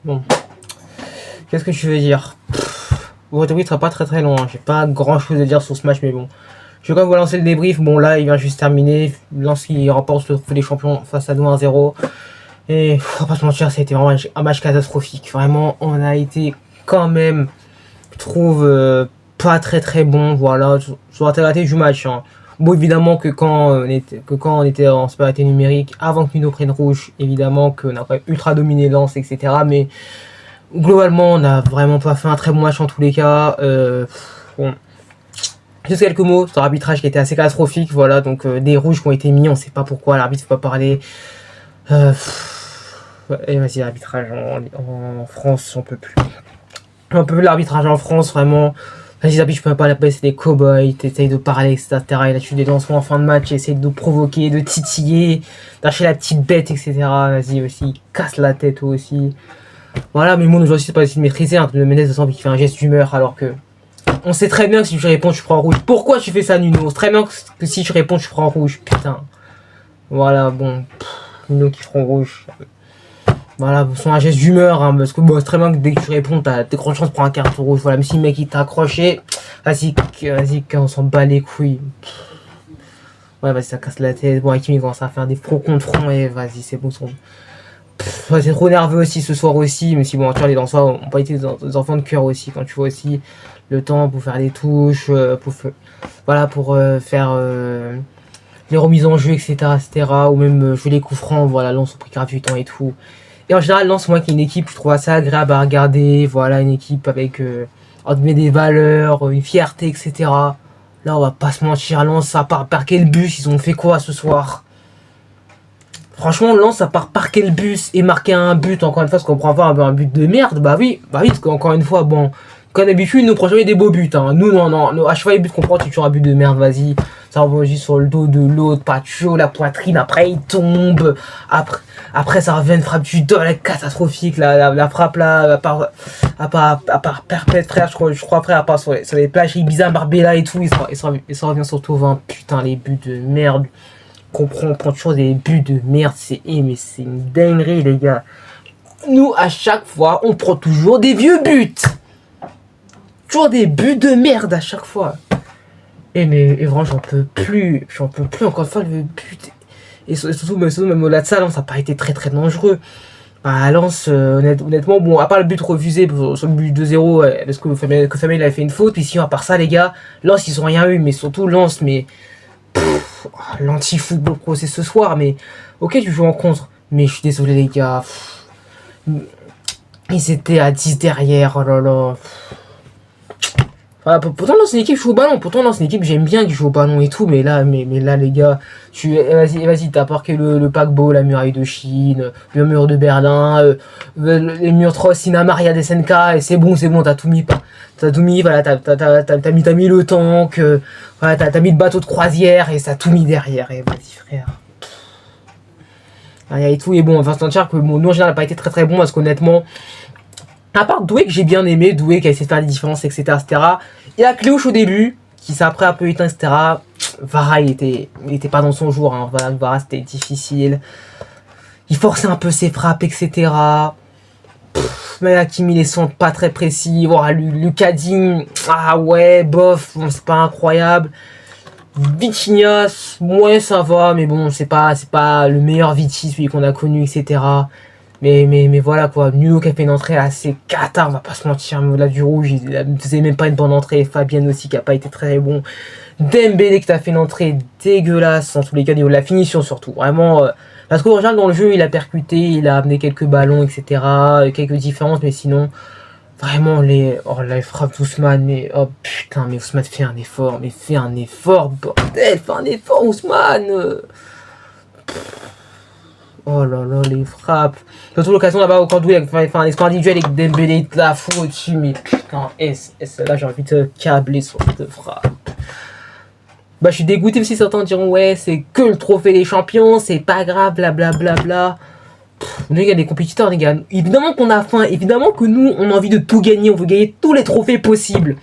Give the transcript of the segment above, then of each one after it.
Bon, qu'est-ce que tu veux dire? Bon, le débrief sera pas très long, hein. J'ai pas grand chose à dire sur ce match, mais bon. Je vais quand même vous lancer le débrief. Bon, là, il vient juste terminer. Lens qui remporte le trophée des champions face à nous 1-0. Et faut pas se mentir, c'était vraiment un match catastrophique. Vraiment, on a été quand même, je trouve, pas très bon. Voilà, sur l'intégralité du match. Hein. Bon, évidemment que quand on était en supériorité numérique, avant que Nuno prenne rouge, évidemment qu'on a quand même ultra dominé Lens, etc. Mais globalement, on n'a vraiment pas fait un très bon match en tous les cas. Bon. Juste quelques mots sur l'arbitrage qui était assez catastrophique. Voilà, donc des rouges qui ont été mis, on sait pas pourquoi, l'arbitre ne peut pas parler. Et vas-y, l'arbitrage en France, j'en peux plus. Un peu l'arbitrage en France, vraiment. Vas-y, l'arbitre, je peux pas l'appeler, c'est des cow-boys, t'essayes de parler, etc. Il a tué des lancements en fin de match, essaye de nous provoquer, de titiller, d'acheter la petite bête, etc. Vas-y, aussi, casse la tête aussi. Voilà, mais moi aujourd'hui, c'est pas essayer de maîtriser. Hein. Le Menez de Sambi qui fait un geste d'humeur, alors que on sait très bien que si tu réponds, tu prends rouge. Pourquoi tu fais ça, Nuno? On sait très bien que si tu réponds, tu prends rouge. Putain. Voilà, bon. Nuno qui prend rouge. Voilà, c'est un geste d'humeur, hein, parce que bon, c'est très bien que dès que tu réponds, t'as des grandes chances de prendre un carton rouge. Voilà, même si le mec il t'a accroché, vas-y, on s'en bat les couilles. Ouais, vas-y, ça casse la tête. Bon, Hakimi commence à faire des pros contre front et vas-y, c'est bon, ouais, c'est trop nerveux aussi ce soir aussi, mais si bon, tu vois, les danseurs ont pas été des enfants de cœur aussi, quand tu vois aussi le temps pour faire des touches, voilà, pour faire les remises en jeu, etc., ou même jouer les coups francs, voilà, Lens ont pris gratuitement et tout. Et en général, Lens, moi qui est une équipe, je trouve assez agréable à regarder, voilà, une équipe avec des valeurs, une fierté, etc. Là, on va pas se mentir, Lens, à part parquer le bus, ils ont fait quoi ce soir? Franchement, Lens, à part parquer le bus et marquer un but, encore une fois, parce qu'on prend pas un but de merde, bah oui, parce qu'encore une fois, bon, comme d'habitude, nous, prochains, des beaux buts, hein. Nous, non, à chaque fois, les buts qu'on prend, tu toujours un but de merde, vas-y. Ça rebondit sur le dos de l'autre, pas chaud, la poitrine, après il tombe, après ça revient une frappe du dos, elle est catastrophique, la frappe là, à part perpète, frère, je crois frère, à part sur les plages Ibiza, Marbella et tout, et ça revient surtout 20, putain, les buts de merde, on prend toujours des buts de merde, mais c'est une dinguerie, les gars. Nous, à chaque fois, on prend toujours des vieux buts, toujours des buts de merde à chaque fois. Et vraiment, j'en peux plus encore une fois, le but. Et surtout même au-delà de ça, Lens, ça n'a pas été très dangereux. Bah, Lens, honnêtement, bon, à part le but refusé sur le but 2-0, parce que Famel avait fait une faute, puis sinon, à part ça, les gars, Lens, ils ont rien eu, mais surtout Lens, mais. L'anti-football pro, c'est ce soir, mais. Ok, tu joues en contre, mais je suis désolé, les gars. Ils étaient à 10 derrière, oh là là. Voilà, pourtant là c'est une équipe qui joue au ballon, pourtant là c'est une équipe j'aime bien qui joue au ballon et tout, mais là les gars, vas-y t'as parqué le paquebot, la muraille de Chine, le mur de Berlin, les murs 3 Sinamaria des SNK, et c'est bon, t'as tout mis, voilà, t'as mis le tank, voilà, t'as mis le bateau de croisière et ça a tout mis derrière, et vas-y frère. Et tout, et bon, enfin c'est entier que bon, nous en général n'a pas été très bon parce qu'honnêtement, à part Doué que j'ai bien aimé, Doué qui a essayé de faire des différences, etc. Il y a Cléouche au début, qui s'est après un peu éteint, etc. Vara, il était pas dans son jour, hein. Voilà, Vara c'était difficile. Il forçait un peu ses frappes, etc. Mais Hakimi les sons pas très précis. Voilà, Lucas Digne, ah ouais, bof, bon, c'est pas incroyable. Vitinha, ouais, ça va, mais bon, c'est pas le meilleur Viti, celui qu'on a connu, etc. Mais voilà quoi, Nuno qui a fait une entrée assez cata, on va pas se mentir, mais au-delà du rouge, il ne faisait même pas une bonne entrée. Fabien aussi qui a pas été très bon. Dembélé qui a fait une entrée dégueulasse, en tous les cas, niveau de la finition surtout. Vraiment, parce qu'en général dans le jeu, il a percuté, il a amené quelques ballons, etc. Quelques différences, mais sinon, vraiment, les frappes d'Ousmane, mais oh putain, mais Ousmane fait un effort, bordel, fais un effort, Ousmane. Oh là là, les frappes. Surtout l'occasion là-bas au Candouille avec un espoir individuel avec Dembélé de la fou au-dessus. Mais putain, là j'ai envie de câbler sur cette frappe. Bah je suis dégoûté aussi, certains diront ouais c'est que le trophée des champions, c'est pas grave, blablabla. Nous il y a des compétiteurs les gars. Évidemment qu'on a faim, évidemment que nous on a envie de tout gagner, on veut gagner tous les trophées possibles.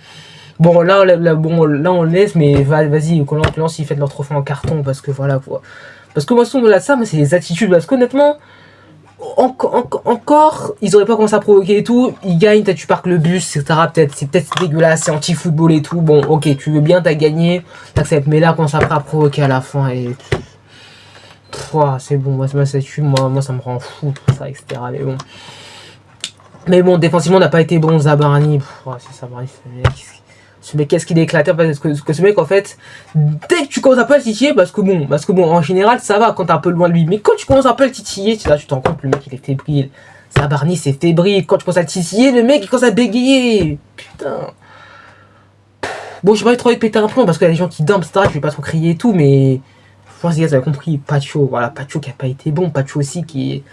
Bon là on laisse, mais vas-y, qu'on lance ils font leur trophée en carton parce que voilà quoi. Parce que moi, là, ça, c'est les attitudes. Parce qu'honnêtement, encore, ils auraient pas commencé à provoquer et tout. Ils gagnent, tu parques le bus, etc. C'est peut-être dégueulasse, c'est anti-football et tout. Bon, ok, tu veux bien, t'as gagné, t'acceptes. Mais là, quand ça à provoquer à la fin, et c'est bon, moi ça me rend fou tout ça, etc. Mais bon, défensivement, on n'a pas été bon. Zabarni, c'est Zabarni, ce mec, qu'est-ce qu'il est éclaté, parce que ce mec, en fait, dès que tu commences un peu à le titiller, parce que bon, en général, ça va quand t'es un peu loin de lui, mais quand tu commences un peu à le titiller, là, tu t'en rends compte, le mec, il est fébrile. Zabarni, c'est fébrile. Quand tu commences à le titiller, le mec, il commence à bégayer. Putain. Bon, j'ai pas trop envie de péter un plomb, parce qu'il y a des gens qui dumpent, etc. Je vais pas trop crier et tout, mais je pense que les gars, vous avez compris. Pacho, voilà, Pacho qui a pas été bon. Pacho aussi qui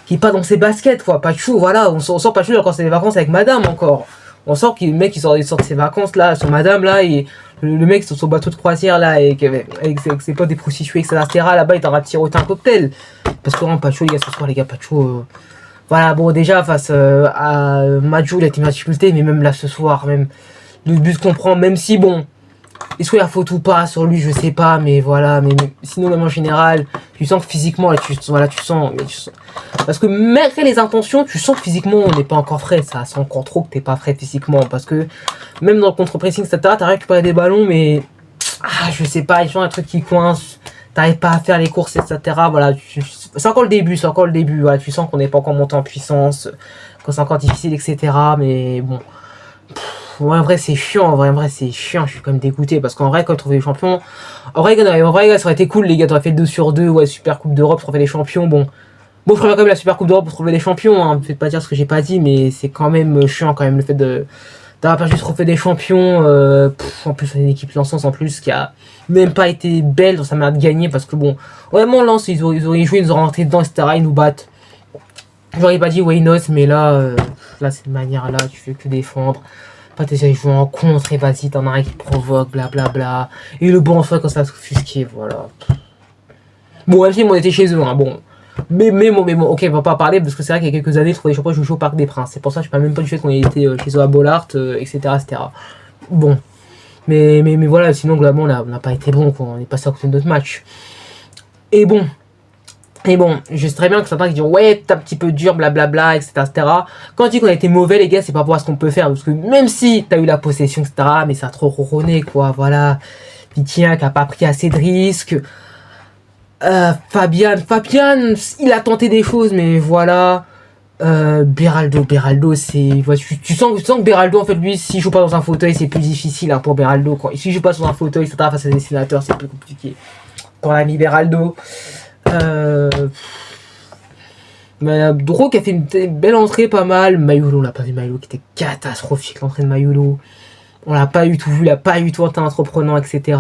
est pas dans ses baskets, quoi. Pacho, voilà, on sort Pacho quand c'est les vacances avec madame encore. On sent que le mec il sort de ses vacances là, sur madame là, et le mec sur son bateau de croisière là, avec ses potes des prostituées, etc. Là-bas, il t'aura tiroté un cocktail. Parce que vraiment, Pacho, les gars, ce soir, les gars, Pacho. Voilà, bon, déjà, face à Majou, il a été une difficulté, mais même là, ce soir, même le but qu'on prend, même si bon. Est-ce qu'il y a faute ou pas sur lui, je sais pas, mais voilà, mais sinon même en général, tu sens que physiquement, là, tu sens, parce que malgré les intentions, tu sens que physiquement on n'est pas encore frais, ça sent encore trop que t'es pas frais physiquement, parce que même dans le contre-pressing, etc., t'as récupéré des ballons, mais je sais pas, il y a un truc qui coince, t'arrives pas à faire les courses, etc., voilà, c'est encore le début, voilà, tu sens qu'on n'est pas encore monté en puissance, que c'est encore difficile, etc., mais bon. Ouais, en vrai, c'est chiant. En vrai, c'est chiant. Je suis quand même dégoûté. Parce qu'en vrai, quand ils trouvaient les champions. En vrai, ça aurait été cool, les gars. T'aurais fait le 2 sur 2. Ouais, Super Coupe d'Europe, trouver les champions. Bon, je préfère quand même la Super Coupe d'Europe pour trouver les champions. Hein. Faites pas dire ce que j'ai pas dit, mais c'est quand même chiant, quand même, le fait d'avoir perdu ce trophée des champions. En plus, c'est une équipe Lens en plus qui a même pas été belle dans sa manière de gagner. Parce que bon, vraiment, Lens, ils auraient joué, ils auraient rentré dedans, etc. Ils nous battent. J'aurais pas dit why not, mais là, cette manière-là, tu fais que défendre. Pas t'essayes de jouer en contre et vas-y, t'en as un qui provoque, blablabla. Et le bon fait quand ça s'offusquer, voilà. Bon, même si on était chez eux, hein, bon. Mais bon, ok, on va pas parler parce que c'est vrai qu'il y a quelques années, je trouvais des champions, je joue au Parc des Princes. C'est pour ça que je parle même pas du fait qu'on était chez eux à Bollard, etc., etc. Bon. Mais voilà, sinon, globalement, on n'a pas été bon, quoi. On est passé à côté de notre match. Et bon, je sais très bien que certains qui disent ouais, t'es un petit peu dur, blablabla, etc., etc. Quand on dit qu'on a été mauvais, les gars, c'est pas pour ce qu'on peut faire. Parce que même si t'as eu la possession, etc., mais ça a trop ronronné, quoi, voilà. Vitien qui a pas pris assez de risques. Fabian, il a tenté des choses, mais voilà. Beraldo, c'est. Tu sens que Beraldo, en fait, lui, s'il joue pas dans un fauteuil, c'est plus difficile hein, pour Beraldo. S'il joue pas dans un fauteuil, etc., face à des sénateurs, c'est plus compliqué. Pour l'ami Beraldo. Dro qui a fait une belle entrée, pas mal. Mayulo, on l'a pas vu. Mayulo qui était catastrophique, l'entrée de Mayulo. On l'a pas eu tout vu, il a pas eu tout été entreprenant, etc.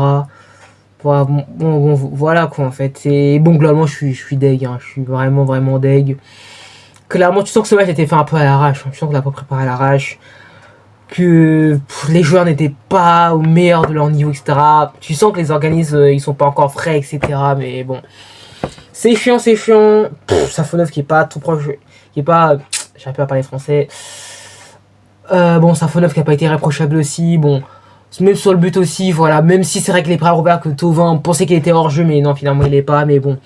Voilà quoi en fait. Et bon, globalement, je suis deg. Hein. Je suis vraiment deg. Clairement, tu sens que ce match était fait un peu à l'arrache. Tu sens qu'on l'a pas préparé à l'arrache. Que les joueurs n'étaient pas au meilleur de leur niveau, etc. Tu sens que les organismes, ils sont pas encore frais, etc. Mais bon. C'est chiant. Safonov qui est pas tout proche, qui est pas. J'arrive pas à parler français. Safonov qui a pas été réprochable aussi. Bon, même sur le but aussi, voilà. Même si c'est vrai que les bras Robert que Thauvin, on pensait qu'il était hors jeu, mais non, finalement il est pas. Mais bon.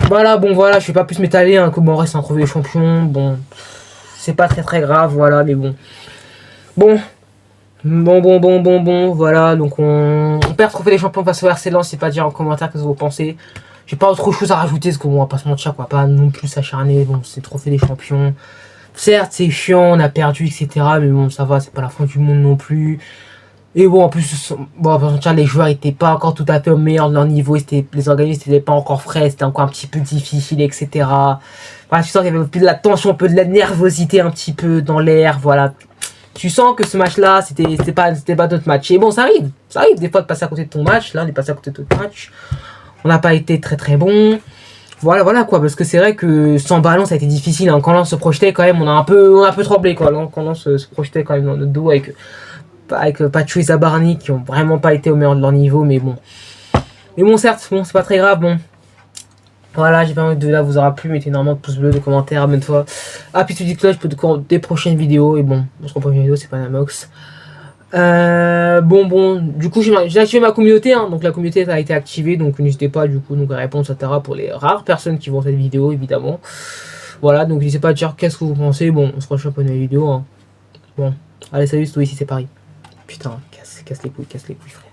Voilà, je vais pas plus m'étaler. Hein, comme on reste un trouvé champion. Bon, c'est pas très grave, voilà, mais bon. Voilà. Donc on perd le trophée des champions face au RC Lens. C'est pas dire en commentaire ce que vous pensez. J'ai pas autre chose à rajouter parce qu'on va pas se mentir quoi, pas non plus s'acharner. Bon, c'est trophée des champions. Certes, c'est chiant, on a perdu, etc. Mais bon, ça va, c'est pas la fin du monde non plus. Et bon, en plus, les joueurs étaient pas encore tout à fait au meilleur de leur niveau. Les organismes n'étaient pas encore frais, c'était encore un petit peu difficile, etc. Voilà, tu sens qu'il y avait plus de la tension, un peu de la nervosité un petit peu dans l'air, voilà. Tu sens que ce match-là, c'était pas notre match. Et bon, ça arrive des fois de passer à côté de ton match. Là, on est passé à côté de ton match. On n'a pas été très bon. Voilà quoi, parce que c'est vrai que sans ballon ça a été difficile. Hein. Quand on se projetait quand même, on a un peu tremblé quoi. Quand on se projetait quand même dans notre dos avec Pacho et Zabarni qui ont vraiment pas été au meilleur de leur niveau, mais bon. Certes, c'est pas très grave, bon. Voilà, j'ai pas que de là vous aura plu, mettez énormément de pouces bleus, de commentaires, abonne-toi. Puis tu dis cloche pour des prochaines vidéos, et bon, on se reprend une vidéo, c'est pas la mox. Du coup j'ai activé ma communauté, hein, donc la communauté a été activée, donc n'hésitez pas du coup donc à répondre, etc. pour les rares personnes qui vont cette vidéo évidemment. Voilà, donc n'hésitez pas à dire qu'est-ce que vous pensez. Bon, on se rechoppe une vidéo. Hein. Bon, allez, salut, c'est ici, c'est Paris. Putain, casse les couilles, frère.